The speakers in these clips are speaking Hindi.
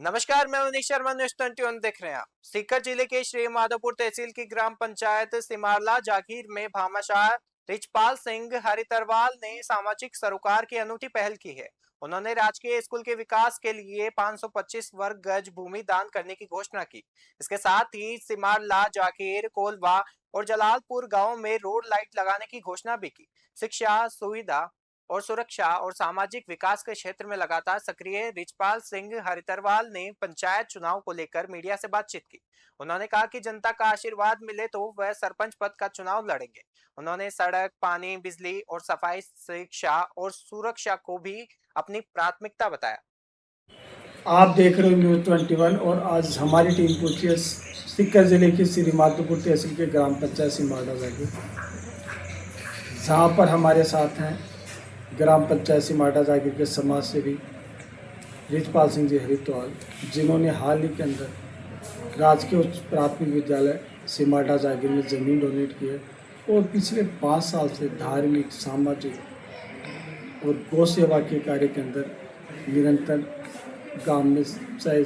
नमस्कार, मैं मनीष शर्मा, न्यूज 21 देख रहे हैं आप। सीकर जिले के श्री माधोपुर तहसील की ग्राम पंचायत सिमारला जागीर में भामाशाह रिचपाल सिंह हरितरवाल ने सामाजिक सरोकार की अनूठी पहल की है। उन्होंने राजकीय स्कूल के विकास के लिए 525 वर्ग गज भूमि दान करने की घोषणा की। इसके साथ ही सिमारला जागीर कोलवा और जलालपुर गांव में रोड लाइट लगाने की घोषणा भी की। शिक्षा, सुविधा और सुरक्षा और सामाजिक विकास के क्षेत्र में लगातार सक्रिय रिचपाल सिंह हरितरवाल ने पंचायत चुनाव को लेकर मीडिया से बातचीत की। उन्होंने कहा कि जनता का आशीर्वाद मिले तो वह सरपंच पद का चुनाव लड़ेंगे। उन्होंने सड़क, पानी, बिजली और सफाई, शिक्षा और सुरक्षा को भी अपनी प्राथमिकता बताया। आप देख रहे हो न्यूज़ 21 और आज हमारी टीम पहुंची है सीकर जिले की श्री माधोपुर तहसील के ग्राम पंचायत सिमारला जागीर, जहाँ पर हमारे साथ हैं ग्राम पंचायत सिमारला जागीर के समाज सेवी रिचपाल सिंह जी हरितवाल, जिन्होंने हाल ही के अंदर राजकीय उच्च प्राथमिक विद्यालय सिमारला जागीर में ज़मीन डोनेट की है और पिछले 5 साल से धार्मिक, सामाजिक और गौ सेवा के कार्य के अंदर निरंतर गांव में चाहे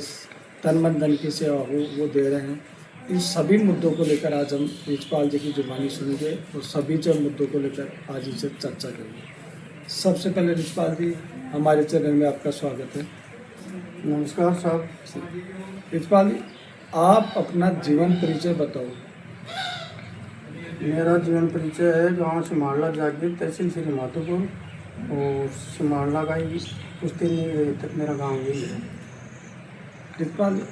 तन मन धन की सेवा हो वो दे रहे हैं। इन सभी मुद्दों को लेकर आज हम रिचपाल जी की जुबानी सुनेंगे और सभी जब मुद्दों को लेकर आज इनसे चर्चा करेंगे। सबसे पहले रिचपाल जी, हमारे चैनल में आपका स्वागत है। नमस्कार साहब। रिचपाल जी, आप अपना जीवन परिचय बताओ। मेरा जीवन परिचय है गांव सिमारला जागीर, तहसील श्री माधोपुर और सिमारला का ही कुछ दिन तक मेरा गांव यही है। रिचपाल जी,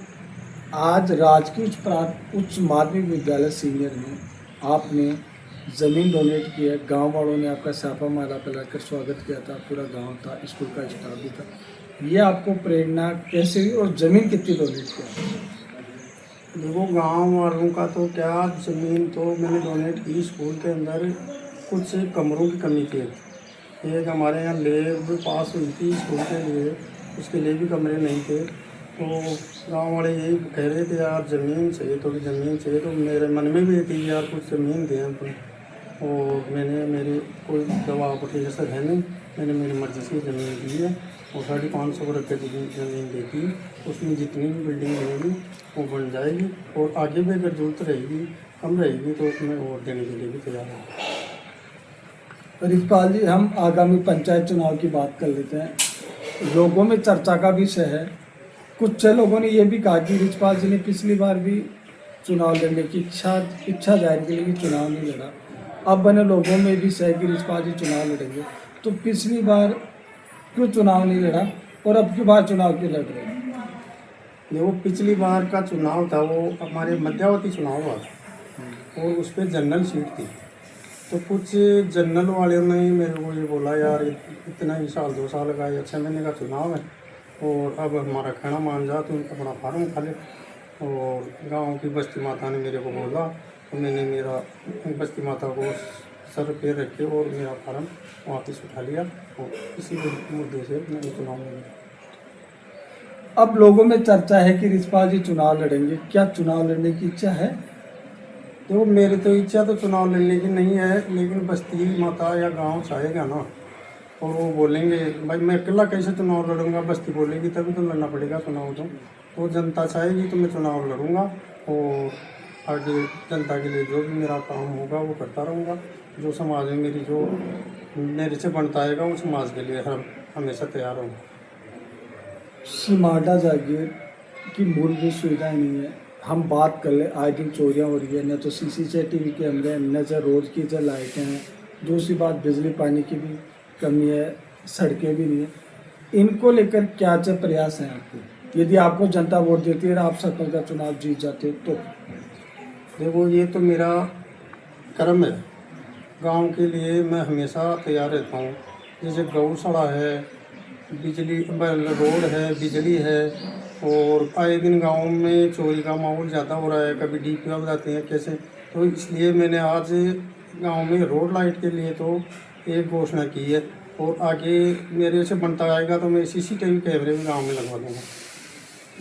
आज राजकीय उच्च माध्यमिक विद्यालय सीनियर में आपने ज़मीन डोनेट की है। गांव वालों ने आपका साफा माला पिलाकर स्वागत किया था, पूरा गांव था, स्कूल का स्टाफ भी था। ये आपको प्रेरणा कैसे हुई और ज़मीन कितनी डोनेट किया? देखो, गांव वालों का तो क्या, ज़मीन तो मैंने डोनेट की। स्कूल के अंदर कुछ कमरों की कमी थी। एक हमारे यहाँ लेब पास हुई थी स्कूल के लिए, उसके लिए भी कमरे नहीं थे। तो गांव वाले यही कह रहे थे यार ज़मीन चाहिए, थोड़ी ज़मीन चाहिए। तो मेरे मन में भी थी यार कुछ ज़मीन दें अपन। और मैंने, मेरी कोई दबाव उठे जैसा है नहीं, मैंने मेरी मर्ज़ी से ज़मीन दी है और 550 वर्ग की ज़मीन देखी। उसमें जितनी भी बिल्डिंग बनेगी वो बन जाएगी और आगे भी अगर जरूरत रहेगी, कम रहेगी, तो उसमें और देने के लिए भी तैयार हूँ। रिचपाल जी, हम आगामी पंचायत चुनाव की बात कर लेते हैं। लोगों में चर्चा का विषय है। कुछ लोगों ने यह भी कहा कि रिचपाल जी ने पिछली बार भी चुनाव लड़ने की इच्छा जाहिर की, लेकिन चुनाव नहीं लड़ा। अब बने लोगों में भी है कि रिचपाल जी चुनाव लड़ेंगे, तो पिछली बार क्यों चुनाव नहीं लड़ा और अब की बार चुनाव क्यों लड़ रहे हैं? देखो, पिछली बार का चुनाव था वो हमारे मध्यावधि चुनाव हुआ था और उस पर जनरल सीट थी। तो कुछ जनरल वाले ने मेरे को ये बोला यार इतना ही साल 2 साल का 6 महीने का चुनाव है और अब हमारा कहना मान जा, तो अपना फार्म खा ले। और गांव की बस्ती माता ने मेरे को बोला, तो मैंने मेरा बस्ती माता को सर पे रख के और मेरा फार्म वापस उठा लिया और इसी मुद्दे से मैंने चुनाव में लिया। अब लोगों में चर्चा है कि रिचपाल जी चुनाव लड़ेंगे। क्या चुनाव लड़ने की इच्छा है? तो मेरी तो इच्छा तो चुनाव लड़ने की नहीं है, लेकिन बस्ती माता या गांव चाहेगा ना, और वो बोलेंगे भाई मैं अकेला कैसे चुनाव लड़ूंगा, बस्ती बोलेगी तभी तो लड़ना पड़ेगा चुनाव। तो जनता चाहेगी तो मैं चुनाव लड़ूंगा और आगे जनता के लिए जो भी मेरा काम होगा वो करता रहूँगा। जो समाज में मेरी जो मेरे से बनता आएगा वो समाज के लिए हमेशा तैयार हूँ। सिमारला जागीर की मूलभूत सुविधाएं नहीं है। हम बात कर ले, आए दिन चोरियाँ हो रही है, न तो CCTV कैमरे हैं, न जो रोड की जो लाइटें हैं। दूसरी बात, बिजली पानी की भी कमी है, सड़कें भी नहीं है। इनको लेकर क्या जो प्रयास हैं आपके? यदि आपको जनता वोट देती है और आप सरपंच का चुनाव जीत जाते तो? देखो, ये तो मेरा कर्म है। गांव के लिए मैं हमेशा तैयार रहता हूँ। जैसे गौशाला है, बिजली रोड है, बिजली है, और आए दिन गांव में चोरी का माहौल ज़्यादा हो रहा है। कभी DPO बताते हैं कैसे, तो इसलिए मैंने आज गांव में रोड लाइट के लिए तो एक घोषणा की है और आगे मेरे से बनता आएगा तो मैं CCTV कैमरे भी गाँव में लगवा दूँगा।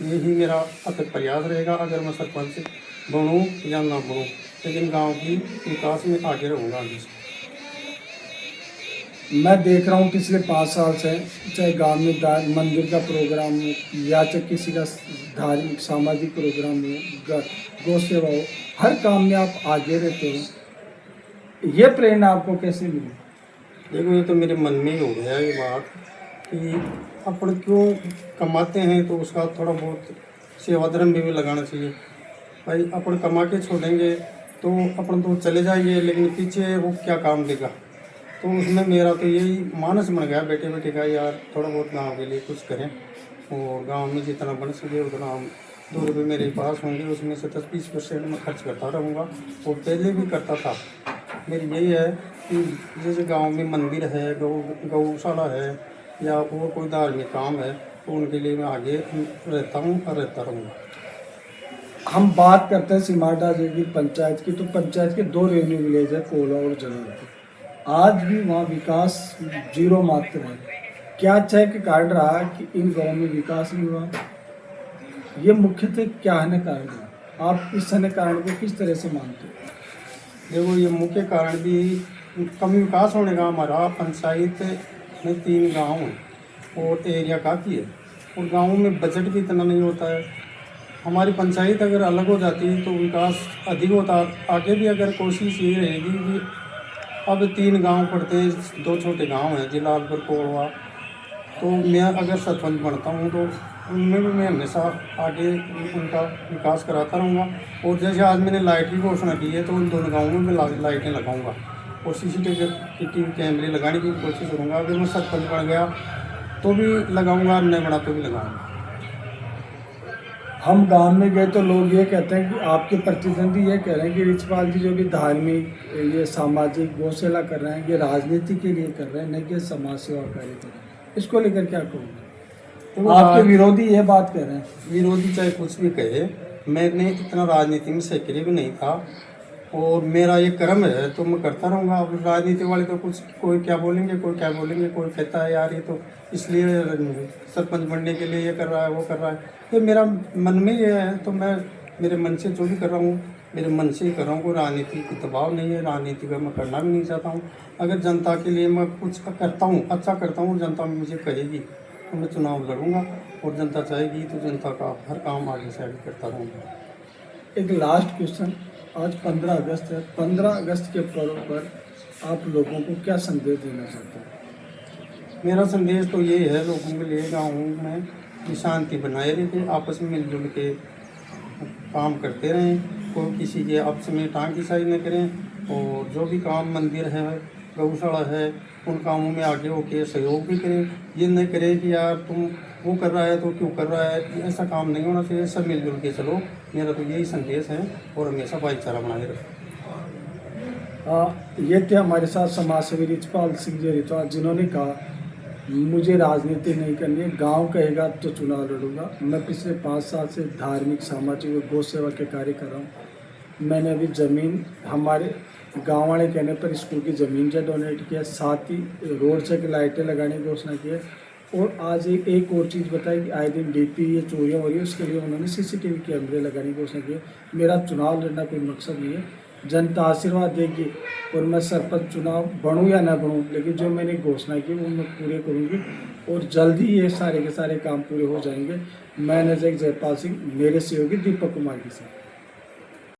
यही मेरा अथक प्रयास रहेगा, अगर मैं सरपंच बनूँ या ना बनूँ, लेकिन गांव की विकास में आगे रहूँगा आगे से। मैं देख रहा हूँ पिछले 5 साल से, चाहे गांव में मंदिर का प्रोग्राम हो या चाहे किसी का धार्मिक सामाजिक प्रोग्राम हो, गौ सेवा हो, हर काम में आप आगे रहते हो। ये प्रेरणा आपको कैसे मिली? देखो ये तो मेरे मन में ही हो गया ये बात कि अपन क्यों कमाते हैं तो उसका थोड़ा बहुत सेवा धर्म में भी लगाना चाहिए। भाई अपन कमा के छोड़ेंगे तो अपन तो चले जाएंगे, लेकिन पीछे वो क्या काम देगा। तो उसमें मेरा तो यही मानस बन गया बेटे बेटे का, यार थोड़ा बहुत गांव के लिए कुछ करें और गांव में जितना बन सके उतना हम 2 रुपये मेरे पास होंगे, उसमें से 10-20% मैं खर्च करता रहूँगा। और पहले भी करता था। मेरी यही है कि जैसे गांव में मंदिर है, गौशाला है या और कोई धार्मिक काम है तो उनके लिए मैं आगे रहता हूँ और रहता रहूँगा। हम बात करते हैं सिमाडा की पंचायत की, तो पंचायत के 2 रेवेन्यू विलेज है, कोला और जनरल। आज भी वहाँ विकास 0 मात्र है। क्या अच्छा है कि कारण रहा कि इन गाँव में विकास नहीं हुआ? ये मुख्यतः क्या है कारण रहा? आप इस समय कारण को किस तरह से मानते हो? देखो ये मुख्य कारण भी कम विकास होने का। हमारा पंचायत में 3 गांव हैं और एरिया काफ़ी है और गाँव में बजट भी इतना नहीं होता है। हमारी पंचायत अगर अलग हो जाती तो विकास अधिक होता। आगे भी अगर कोशिश ये रहेगी कि अब 3 गांव पड़ते हैं, 2 छोटे गांव हैं जिलालपुर कोलवा, तो मैं अगर सरपंच बनता हूँ तो उनमें भी मैं हमेशा आगे उनका विकास कराता रहूँगा। और जैसे आज मैंने लाइट की घोषणा की है तो उन दोनों गाँवों में मैं लाइटें लगाऊँगा और CCTV कैमरे लगाने की कोशिश करूँगा। अगर मैं सरपंच बन गया तो भी लगाऊँगा, नहीं बना तो भी लगाऊँगा। हम गांव में गए तो लोग ये कहते हैं कि आपके प्रतिद्वंदी ये कह रहे हैं कि रिचपाल जी जो भी धार्मिक ये सामाजिक गौ सेवा कर रहे हैं ये राजनीति के लिए कर रहे हैं, नहीं कि समाज सेवा कार्य कर रहे हैं। इसको लेकर क्या कहूँगा? तो आपके विरोधी ये बात कह रहे हैं। विरोधी चाहे कुछ भी कहे, मैंने इतना राजनीति में सक्रिय भी नहीं था और मेरा ये कर्म है तो मैं करता रहूँगा। अब राजनीति वाले तो कुछ कोई क्या बोलेंगे, कोई क्या बोलेंगे, कोई कहता है यार ये तो इसलिए सरपंच बनने के लिए ये कर रहा है, वो कर रहा है। तो मेरा मन में ये है तो मैं मेरे मन से जो भी कर रहा हूँ मेरे मन से ही कर रहा हूँ। कोई राजनीति का दबाव नहीं है, राजनीति का मैं करना भी नहीं चाहता हूँ। अगर जनता के लिए मैं कुछ करता हूँ, अच्छा करता हूँ, जनता मुझे कहेगी तो मैं चुनाव लड़ूंगा और जनता चाहेगी तो जनता का हर काम आगे से आगे करता रहूँगा। एक लास्ट क्वेश्चन, आज 15 अगस्त है, 15 अगस्त के पर्व पर आप लोगों को क्या संदेश देना चाहते हैं? मेरा संदेश तो ये है लोगों के लिए गाँव में कि शांति बनाए रखें, आपस में मिलजुल के काम करते रहें, कोई किसी के आपस में टांगीसाई न करें और जो भी काम मंदिर है, गौशाला है, उन कामों में आगे होकर सहयोग भी करें। ये नहीं करें कि यार तुम वो कर रहा है तो क्यों कर रहा है, ऐसा काम नहीं होना चाहिए। सब मिलजुल के चलो, मेरा तो यही संदेश है और हमेशा भाईचारा बनाए रखें। ये थे हमारे साथ समाज सेवी रिचपाल सिंह जी रिचपाल, जिन्होंने कहा मुझे राजनीति नहीं करनी है, गांव कहेगा तो चुनाव लड़ूंगा। मैं पिछले 5 साल से धार्मिक सामाजिक और गौ सेवा के कार्य कर रहा हूँ। मैंने अभी ज़मीन हमारे गांव वाले कहने पर स्कूल की ज़मीन से डोनेट किया, साथ ही रोड से लाइटें लगाने की घोषणा की है। और आज एक और चीज़ बताई कि आए दिन DP ये चोरियाँ हो रही है, उसके लिए उन्होंने CCTV कैमरे लगाने की घोषणा की है। मेरा चुनाव लड़ना कोई मकसद नहीं है, जनता आशीर्वाद देगी और मैं सरपंच चुनाव बनूं या ना बनूं, लेकिन जो मैंने घोषणा की वो मैं पूरे करूंगी और जल्द ही ये सारे के सारे काम पूरे हो जाएंगे। मैनेजर जयपाल सिंह, मेरे सहयोगी दीपक कुमार के साथ।